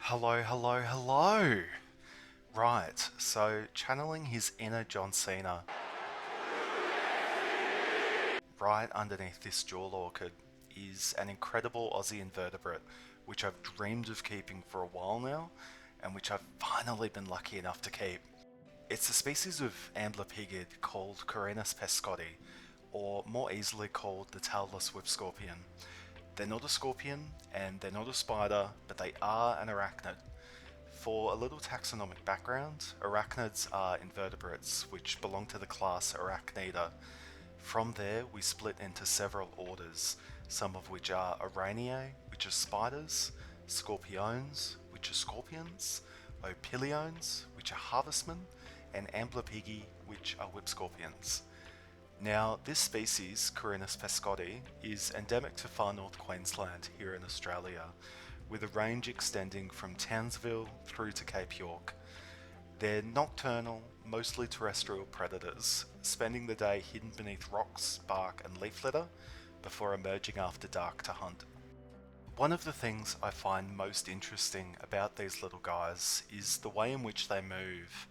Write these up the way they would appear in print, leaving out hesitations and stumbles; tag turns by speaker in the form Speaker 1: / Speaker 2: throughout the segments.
Speaker 1: Hello, hello, hello! Right, so channeling his inner John Cena, right underneath this jewel orchid is an incredible Aussie invertebrate which I've dreamed of keeping for a while now and which I've finally been lucky enough to keep. It's a species of amblypygid called Charinus pescotti, or more easily called the Tailless whip scorpion. They're not a scorpion and they're not a spider, but they are an arachnid. For a little taxonomic background, arachnids are invertebrates which belong to the class Arachnida. From there, we split into several orders, some of which are Araneae, which are spiders, Scorpiones, which are scorpions, Opiliones, which are harvestmen, and Amblypygi, which are whip scorpions. Now, this species, Charinus pescotti, is endemic to far north Queensland here in Australia, with a range extending from Townsville through to Cape York. They're nocturnal, mostly terrestrial predators, spending the day hidden beneath rocks, bark and leaf litter before emerging after dark to hunt. One of the things I find most interesting about these little guys is the way in which they move.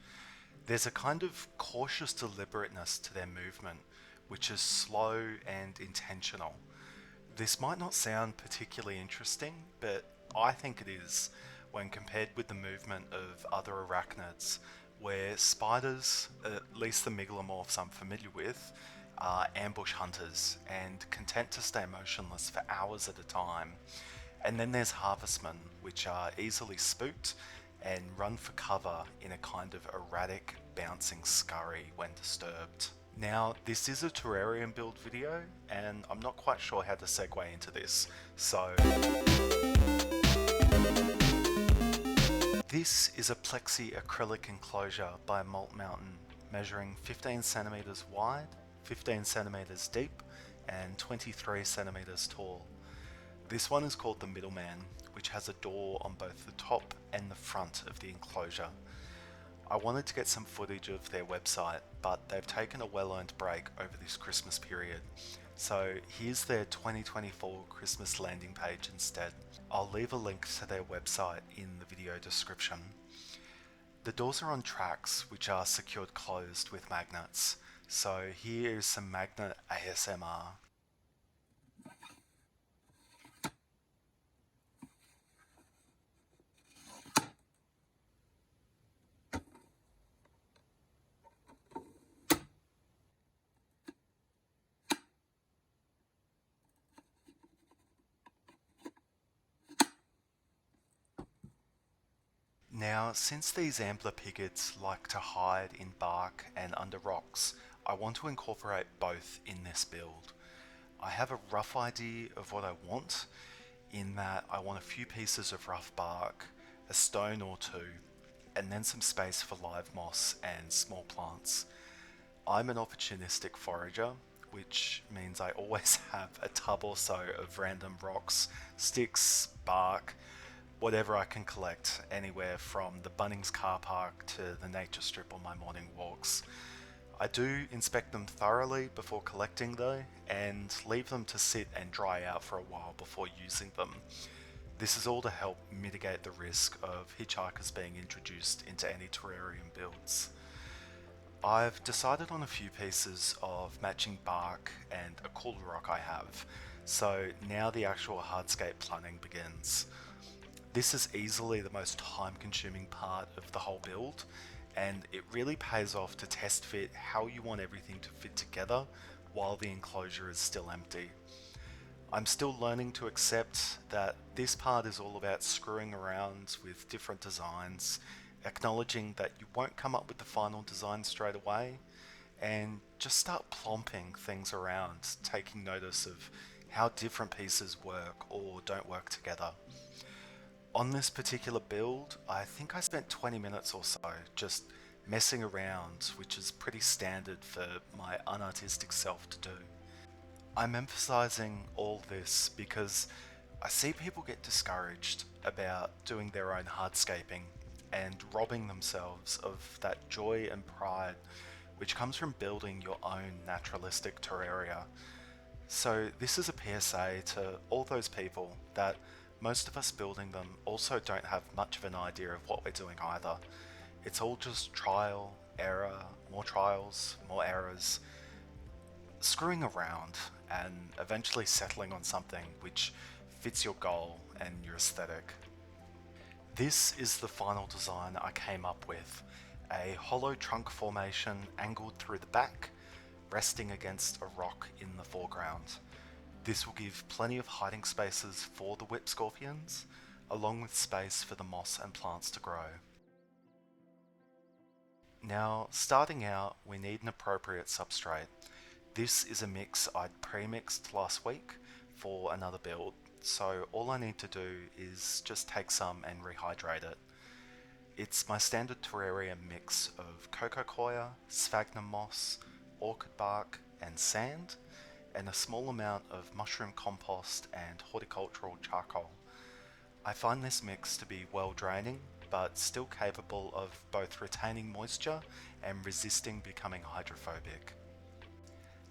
Speaker 1: There's a kind of cautious deliberateness to their movement, which is slow and intentional. This might not sound particularly interesting, but I think it is when compared with the movement of other arachnids, where spiders, at least the megalomorphs I'm familiar with, are ambush hunters and content to stay motionless for hours at a time. And then there's harvestmen, which are easily spooked and run for cover in a kind of erratic, bouncing scurry when disturbed. Now, this is a terrarium build video, and I'm not quite sure how to segue into this, so... This is a plexi acrylic enclosure by Moult Mountain, measuring 15 centimeters wide, 15 centimeters deep, and 23 centimeters tall. This one is called the Middleman, which has a door on both the top and the front of the enclosure. I wanted to get some footage of their website, but they've taken a well-earned break over this Christmas period. So here's their 2024 Christmas landing page instead. I'll leave a link to their website in the video description. The doors are on tracks which are secured closed with magnets. So here is some magnet ASMR. Now, since these amblypygids like to hide in bark and under rocks, I want to incorporate both in this build. I have a rough idea of what I want, in that I want a few pieces of rough bark, a stone or two, and then some space for live moss and small plants. I'm an opportunistic forager, which means I always have a tub or so of random rocks, sticks, bark, whatever I can collect, anywhere from the Bunnings car park to the nature strip on my morning walks. I do inspect them thoroughly before collecting though, and leave them to sit and dry out for a while before using them. This is all to help mitigate the risk of hitchhikers being introduced into any terrarium builds. I've decided on a few pieces of matching bark and a cool rock I have, so now the actual hardscape planning begins. This is easily the most time-consuming part of the whole build, and it really pays off to test fit how you want everything to fit together while the enclosure is still empty. I'm still learning to accept that this part is all about screwing around with different designs, acknowledging that you won't come up with the final design straight away, and just start plomping things around, taking notice of how different pieces work or don't work together. On this particular build, I think I spent 20 minutes or so just messing around, which is pretty standard for my unartistic self to do. I'm emphasizing all this because I see people get discouraged about doing their own hardscaping and robbing themselves of that joy and pride which comes from building your own naturalistic terraria. So this is a PSA to all those people that most of us building them also don't have much of an idea of what we're doing either. It's all just trial, error, more trials, more errors, screwing around and eventually settling on something which fits your goal and your aesthetic. This is the final design I came up with, a hollow trunk formation angled through the back, resting against a rock in the foreground. This will give plenty of hiding spaces for the whip scorpions, along with space for the moss and plants to grow. Now, starting out, we need an appropriate substrate. This is a mix I'd pre-mixed last week for another build, so all I need to do is just take some and rehydrate it. It's my standard terrarium mix of coco coir, sphagnum moss, orchid bark and sand, and a small amount of mushroom compost and horticultural charcoal. I find this mix to be well draining, but still capable of both retaining moisture and resisting becoming hydrophobic.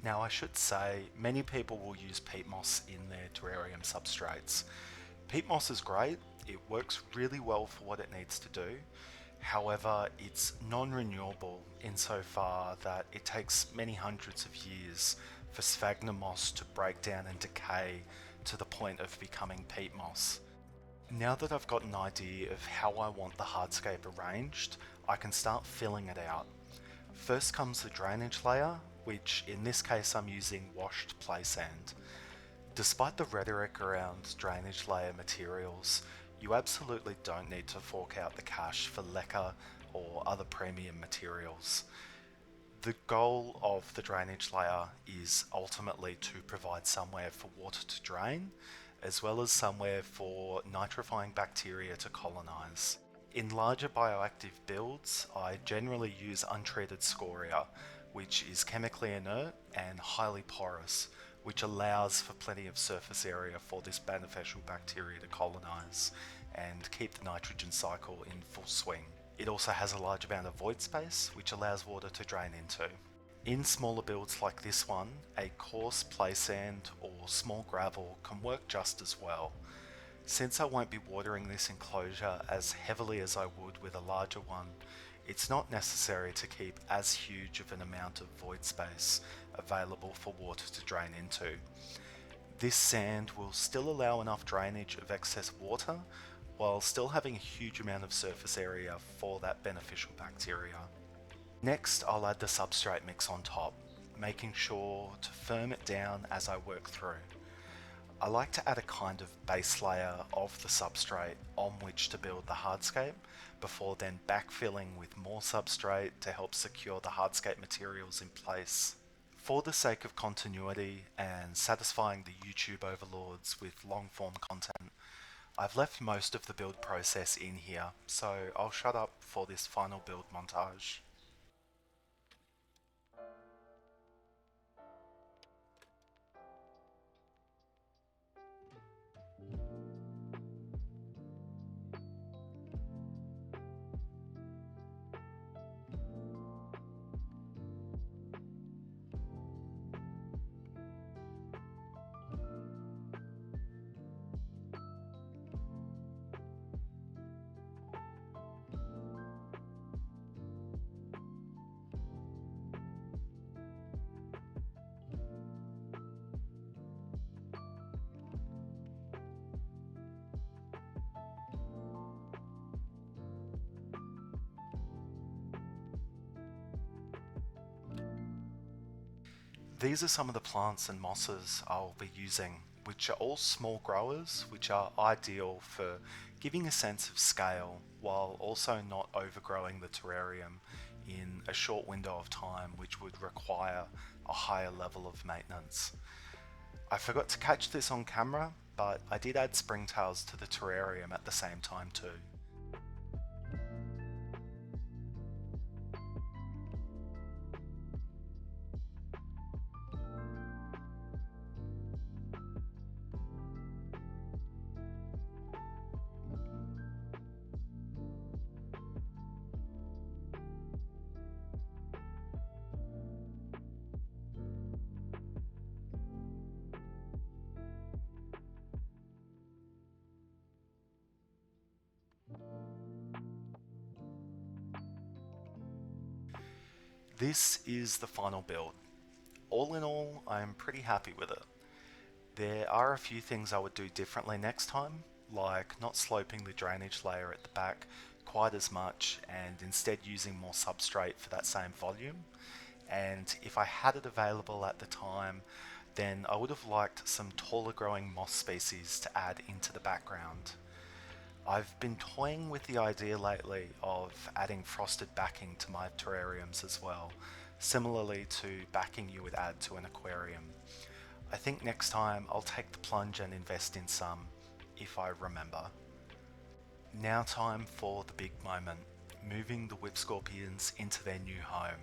Speaker 1: Now I should say, many people will use peat moss in their terrarium substrates. Peat moss is great, it works really well for what it needs to do. However, it's non-renewable insofar that it takes many hundreds of years for sphagnum moss to break down and decay to the point of becoming peat moss. Now that I've got an idea of how I want the hardscape arranged, I can start filling it out. First comes the drainage layer, which in this case I'm using washed play sand. Despite the rhetoric around drainage layer materials, you absolutely don't need to fork out the cash for lacquer or other premium materials. The goal of the drainage layer is ultimately to provide somewhere for water to drain, as well as somewhere for nitrifying bacteria to colonize. In larger bioactive builds, I generally use untreated scoria, which is chemically inert and highly porous, which allows for plenty of surface area for this beneficial bacteria to colonize and keep the nitrogen cycle in full swing. It also has a large amount of void space, which allows water to drain into. In smaller builds like this one, a coarse play sand or small gravel can work just as well. Since I won't be watering this enclosure as heavily as I would with a larger one, it's not necessary to keep as huge of an amount of void space available for water to drain into. This sand will still allow enough drainage of excess water while still having a huge amount of surface area for that beneficial bacteria. Next, I'll add the substrate mix on top, making sure to firm it down as I work through. I like to add a kind of base layer of the substrate on which to build the hardscape, before then backfilling with more substrate to help secure the hardscape materials in place. For the sake of continuity and satisfying the YouTube overlords with long form content, I've left most of the build process in here, so I'll shut up for this final build montage. These are some of the plants and mosses I'll be using, which are all small growers, which are ideal for giving a sense of scale while also not overgrowing the terrarium in a short window of time, which would require a higher level of maintenance. I forgot to catch this on camera, but I did add springtails to the terrarium at the same time too. This is the final build. All in all, I'm pretty happy with it. There are a few things I would do differently next time, like not sloping the drainage layer at the back quite as much and instead using more substrate for that same volume. And if I had it available at the time, then I would have liked some taller growing moss species to add into the background. I've been toying with the idea lately of adding frosted backing to my terrariums as well, similarly to backing you would add to an aquarium. I think next time I'll take the plunge and invest in some, if I remember. Now time for the big moment, moving the whip scorpions into their new home.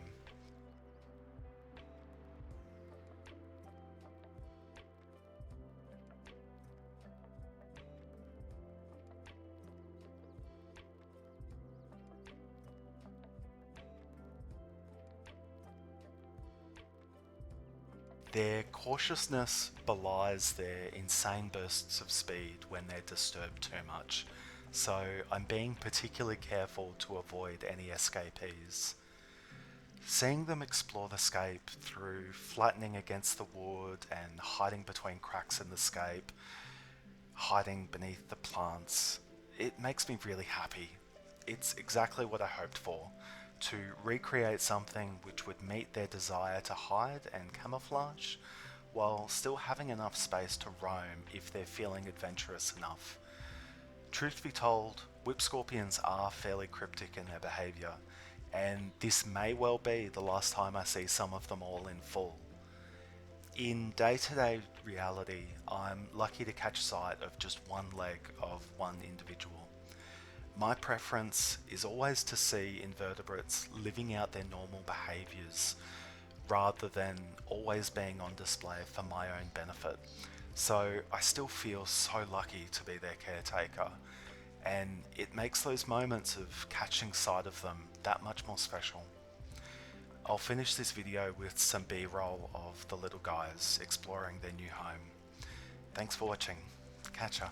Speaker 1: Their cautiousness belies their insane bursts of speed when they're disturbed too much, so I'm being particularly careful to avoid any escapees. Seeing them explore the scape through flattening against the wood and hiding between cracks in the scape, hiding beneath the plants, it makes me really happy. It's exactly what I hoped for, to recreate something which would meet their desire to hide and camouflage, while still having enough space to roam if they're feeling adventurous enough. Truth be told, whip scorpions are fairly cryptic in their behaviour, and this may well be the last time I see some of them all in full. In day-to-day reality, I'm lucky to catch sight of just one leg of one individual. My preference is always to see invertebrates living out their normal behaviours rather than always being on display for my own benefit. So I still feel so lucky to be their caretaker, and it makes those moments of catching sight of them that much more special. I'll finish this video with some B-roll of the little guys exploring their new home. Thanks for watching. Catch ya.